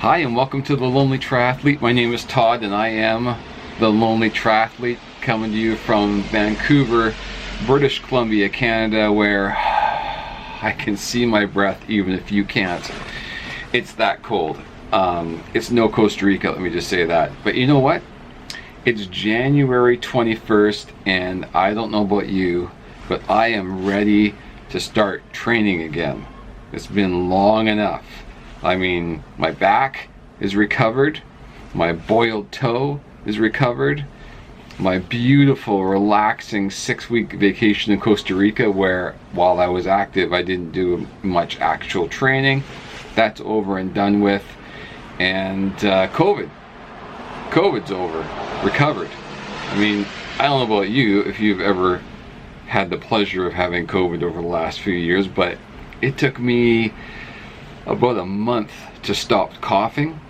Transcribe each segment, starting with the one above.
Hi and welcome to The Lonely Triathlete. My name is Todd and I am The Lonely Triathlete, coming to you from Vancouver, British Columbia, Canada, where I can see my breath even if you can't. It's that cold. It's no Costa Rica, let me just say that. But you know what? It's January 21st and I don't know about you, but I am ready to start training again. It's been long enough. I mean, my back is recovered, my boiled toe is recovered, my beautiful, relaxing 6-week vacation in Costa Rica, where while I was active, I didn't do much actual training. That's over and done with. And COVID's over, recovered. I mean, I don't know about you, if you've ever had the pleasure of having COVID over the last few years, but it took me about a month to stop coughing.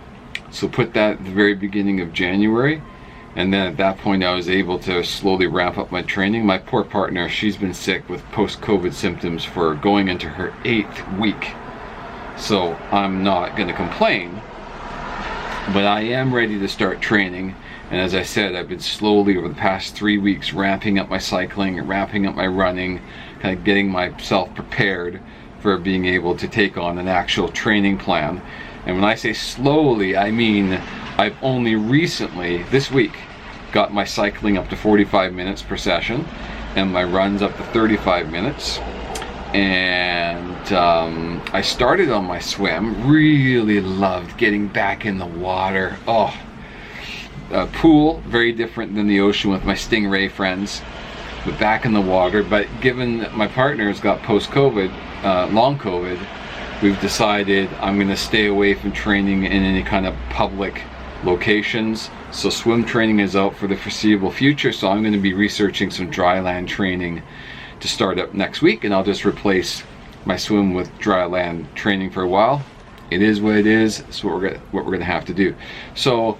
So put that at the very beginning of January, and then at that point I was able to slowly ramp up my training. My poor partner, she's been sick with post-COVID symptoms for going into her 8th week. So I'm not going to complain, but I am ready to start training. And as I said, I've been slowly over the past 3 weeks ramping up my cycling, ramping up my running, kind of getting myself prepared for being able to take on an actual training plan. And when I say slowly, I mean I've only recently, this week, got my cycling up to 45 minutes per session and my runs up to 35 minutes. And I started on my swim, really loved getting back in the water. Pool, very different than the ocean with my stingray friends, but back in the water. But given that my partner's got post-COVID, long COVID, we've decided I'm going to stay away from training in any kind of public locations. So swim training is out for the foreseeable future, so I'm going to be researching some dry land training to start up next week, and I'll just replace my swim with dry land training for a while. It is what it is. It's what we're going to have to do. So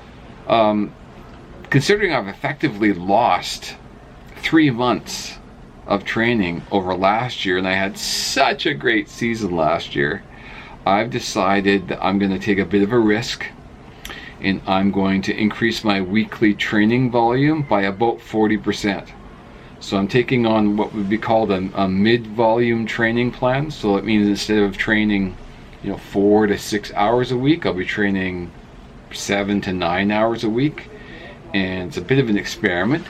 considering I've effectively lost 3 months of training over last year, and I had such a great season last year, I've decided that I'm going to take a bit of a risk, and I'm going to increase my weekly training volume by about 40%. So I'm taking on what would be called a mid-volume training plan. So it means instead of training 4 to 6 hours a week, I'll be training 7 to 9 hours a week. And it's a bit of an experiment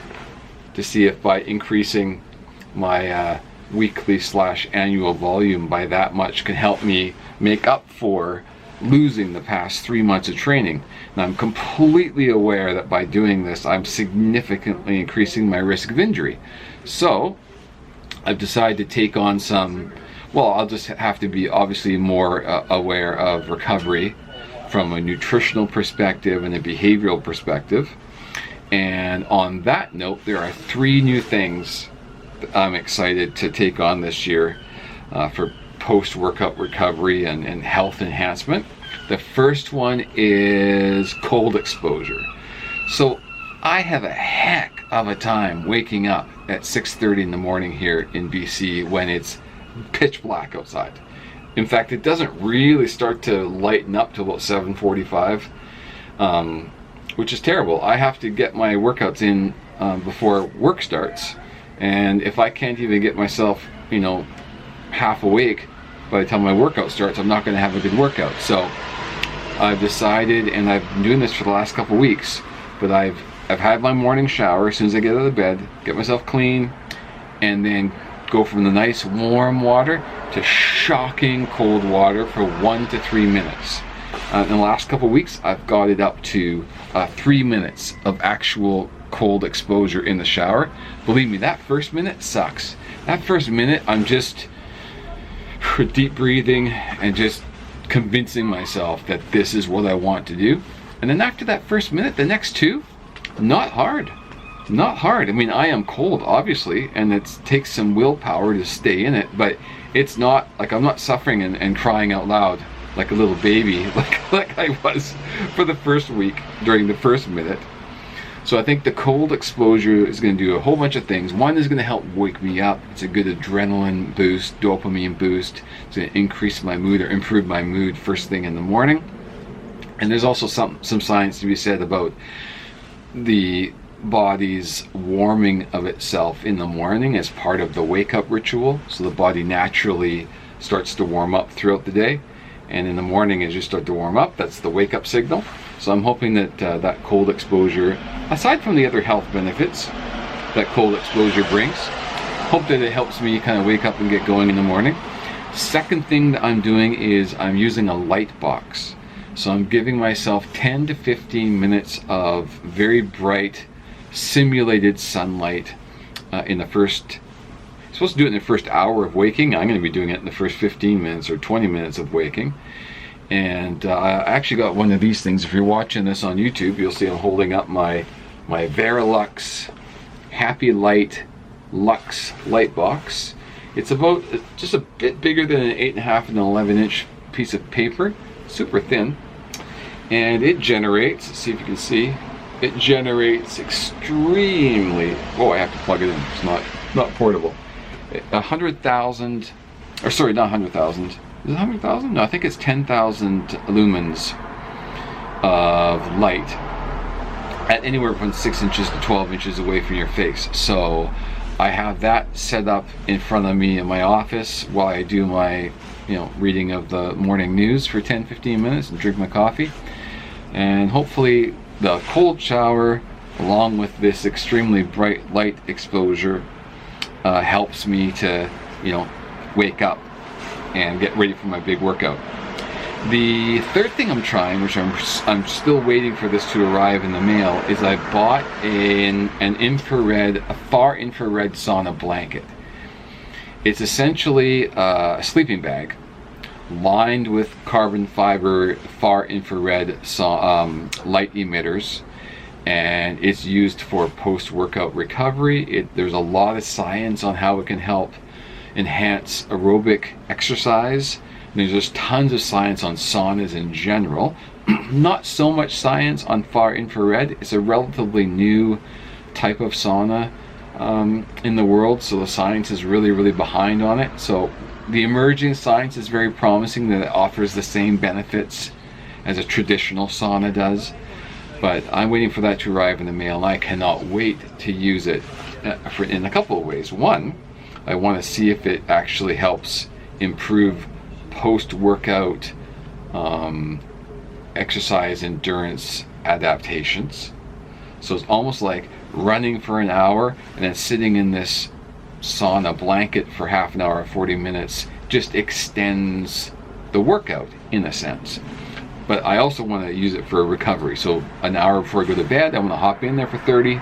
to see if by increasing my weekly / annual volume by that much can help me make up for losing the past 3 months of training. And I'm completely aware that by doing this, I'm significantly increasing my risk of injury. So I've decided to take on some, I'll just have to be obviously more aware of recovery from a nutritional perspective and a behavioral perspective. And on that note, there are 3 new things that I'm excited to take on this year for post-workout recovery and health enhancement. The first one is cold exposure. So I have a heck of a time waking up at 6:30 in the morning here in BC when it's pitch black outside. In fact, it doesn't really start to lighten up till about 7:45. Which is terrible. I have to get my workouts in before work starts, and if I can't even get myself, half awake by the time my workout starts, I'm not going to have a good workout. So I've decided, and I've been doing this for the last couple weeks, but I've had my morning shower as soon as I get out of bed, get myself clean, and then go from the nice warm water to shocking cold water for 1 to 3 minutes. In the last couple of weeks, I've got it up to 3 minutes of actual cold exposure in the shower. Believe me, that first minute sucks. That first minute, I'm just deep breathing and just convincing myself that this is what I want to do. And then after that first minute, the next 2, not hard. Not hard. I mean, I am cold, obviously, and it takes some willpower to stay in it, but it's not like I'm not suffering and crying out loud like a little baby, like I was for the first week during the first minute. So I think the cold exposure is going to do a whole bunch of things. One is going to help wake me up. It's a good adrenaline boost, dopamine boost. It's going to increase my mood or improve my mood first thing in the morning. And there's also some science to be said about the body's warming of itself in the morning as part of the wake-up ritual. So the body naturally starts to warm up throughout the day, and in the morning as you start to warm up, that's the wake-up signal. So I'm hoping that that cold exposure, aside from the other health benefits that cold exposure brings, hope that it helps me kind of wake up and get going in the morning. Second thing that I'm doing is I'm using a light box. So I'm giving myself 10 to 15 minutes of very bright simulated sunlight in the first, I'm supposed to do it in the first hour of waking. I'm going to be doing it in the first 15 minutes or 20 minutes of waking. And I actually got one of these things. If you're watching this on YouTube, you'll see I'm holding up my Verilux Happy Light Lux light box. It's about just a bit bigger than an 8.5 and an 11-inch piece of paper, super thin, and it generates, let's see if you can see, it generates extremely, oh, I have to plug it in, it's not portable, 100,000, or sorry, not 100,000, is it 100,000? No, I think it's 10,000 lumens of light at anywhere from 6 inches to 12 inches away from your face. So I have that set up in front of me in my office while I do my reading of the morning news for 10-15 minutes and drink my coffee. And hopefully the cold shower along with this extremely bright light exposure helps me to wake up and get ready for my big workout. The third thing I'm trying, which I'm still waiting for this to arrive in the mail, is I bought a far infrared sauna blanket. It's essentially a sleeping bag lined with carbon fiber far infrared light emitters, and it's used for post-workout recovery. There's a lot of science on how it can help enhance aerobic exercise. There's just tons of science on saunas in general. Not so much science on far infrared. It's a relatively new type of sauna in the world, so the science is really behind on it. So the emerging science is very promising that it offers the same benefits as a traditional sauna does. But I'm waiting for that to arrive in the mail, and I cannot wait to use it in a couple of ways. One, I want to see if it actually helps improve post-workout exercise endurance adaptations. So it's almost like running for an hour and then sitting in this sauna blanket for half an hour or 40 minutes just extends the workout in a sense. But I also want to use it for recovery. So an hour before I go to bed, I want to hop in there for 40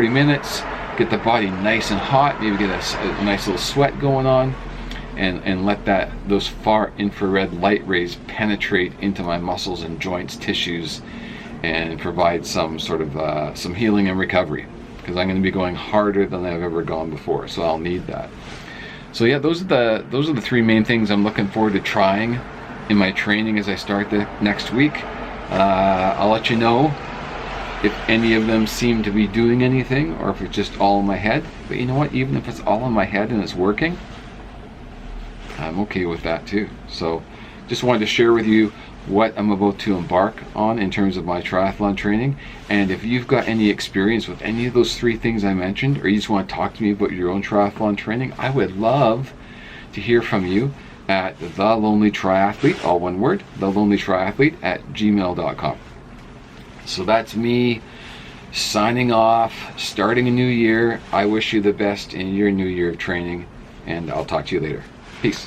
minutes, get the body nice and hot, maybe get a nice little sweat going on, and let those far infrared light rays penetrate into my muscles and joints, tissues, and provide some sort of some healing and recovery, because I'm going to be going harder than I've ever gone before, so I'll need that. So yeah, those are the three main things I'm looking forward to trying in my training as I start the next week. I'll let you know if any of them seem to be doing anything or if it's just all in my head. But you know what, even if it's all in my head and it's working, I'm okay with that too. So just wanted to share with you what I'm about to embark on in terms of my triathlon training. And if you've got any experience with any of those three things I mentioned, or you just want to talk to me about your own triathlon training, I would love to hear from you at thelonelytriathlete, all one word, thelonelytriathlete @gmail.com. So that's me signing off, starting a new year. I wish you the best in your new year of training, and I'll talk to you later. Peace.